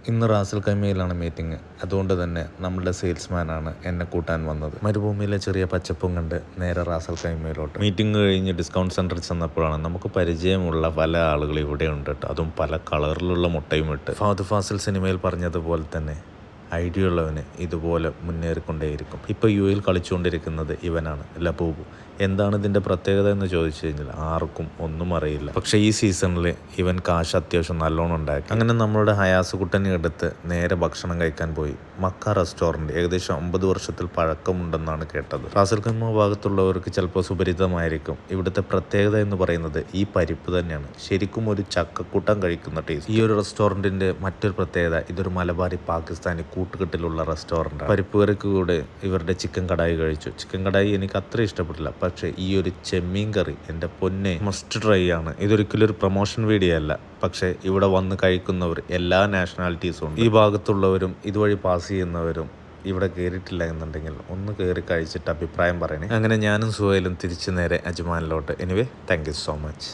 ഇന്ന് Ras al ഖൈമയിലാണ് meeting. അതുകൊണ്ട് തന്നെ നമ്മുടെ സെയിൽസ്മാനാണ് എന്നെ കൂട്ടാൻ വന്നത്. മരുഭൂമിയിലെ ചെറിയ പച്ചപ്പും കണ്ട് നേരെ റാസൽ ഖൈമയിലോട്ട്. മീറ്റിംഗ് കഴിഞ്ഞ് ഡിസ്കൗണ്ട് സെൻറ്ററിൽ ചെന്നപ്പോഴാണ് നമുക്ക് പരിചയമുള്ള പല ആളുകൾ ഇവിടെ ഉണ്ട് കേട്ടോ. അതും പല കളറിലുള്ള മുട്ടയും ഇട്ട്. ഫഹദ് ഫാസിൽ സിനിമയിൽ പറഞ്ഞതുപോലെ തന്നെ ഐഡിയ ഉള്ളവന് ഇതുപോലെ മുന്നേറിക്കൊണ്ടേയിരിക്കും. ഇപ്പോൾ യുഎയിൽ കളിച്ചുകൊണ്ടിരിക്കുന്നത് ഇവനാണ്, ലബൂബ്. എന്താണ് ഇതിൻ്റെ പ്രത്യേകത എന്ന് ചോദിച്ചു കഴിഞ്ഞാൽ ആർക്കും ഒന്നും അറിയില്ല. പക്ഷേ ഈ സീസണിൽ ഇവൻ കാശ് അത്യാവശ്യം നല്ലോണം ഉണ്ടാക്കി. അങ്ങനെ നമ്മളുടെ ഹയാസ് കുട്ടനെ എടുത്ത് നേരെ ഭക്ഷണം കഴിക്കാൻ പോയി. മക്ക റെസ്റ്റോറൻറ്റ് ഏകദേശം 50 വർഷത്തിൽ പഴക്കമുണ്ടെന്നാണ് കേട്ടത്. റാസൽ ഖൈമ ഭാഗത്തുള്ളവർക്ക് ചിലപ്പോൾ സുപരിതമായിരിക്കും. ഇവിടുത്തെ പ്രത്യേകത എന്ന് പറയുന്നത് ഈ പരിപ്പ് തന്നെയാണ്. ശരിക്കും ഒരു ചക്കക്കൂട്ടം കഴിക്കുന്ന ടേസ്റ്റ്. ഈ ഒരു റെസ്റ്റോറൻറ്റിൻ്റെ മറ്റൊരു പ്രത്യേകത, ഇതൊരു മലബാറി പാകിസ്ഥാനി കൂട്ടുകെട്ടിലുള്ള റെസ്റ്റോറൻറ്റ്. പരിപ്പ് കറിക്ക് കൂടെ ഇവരുടെ ചിക്കൻ കടായി കഴിച്ചു. ചിക്കൻ കടായി എനിക്ക് അത്ര ഇഷ്ടപ്പെട്ടില്ല. പക്ഷേ ഈ ഒരു ചെമ്മീൻ കറി എൻ്റെ പൊന്നെ മസ്റ്റ് ട്രൈ ആണ്. ഇതൊരിക്കലും ഒരു പ്രൊമോഷൻ വീഡിയോ അല്ല. പക്ഷേ ഇവിടെ വന്ന് കഴിക്കുന്നവർ എല്ലാ നാഷണാലിറ്റീസും ഉണ്ട്. ഈ ഭാഗത്തുള്ളവരും ഇതുവഴി പാസ് ചെയ്യുന്നവരും ഇവിടെ കയറിയിട്ടില്ല എന്നുണ്ടെങ്കിൽ ഒന്ന് കയറി കഴിച്ചിട്ട് അഭിപ്രായം പറയണേ. അങ്ങനെ ഞാനും സുഹൈലും തിരിച്ചു നേരെ അജ്മാനിലോട്ട്. Anyway, thank you so much.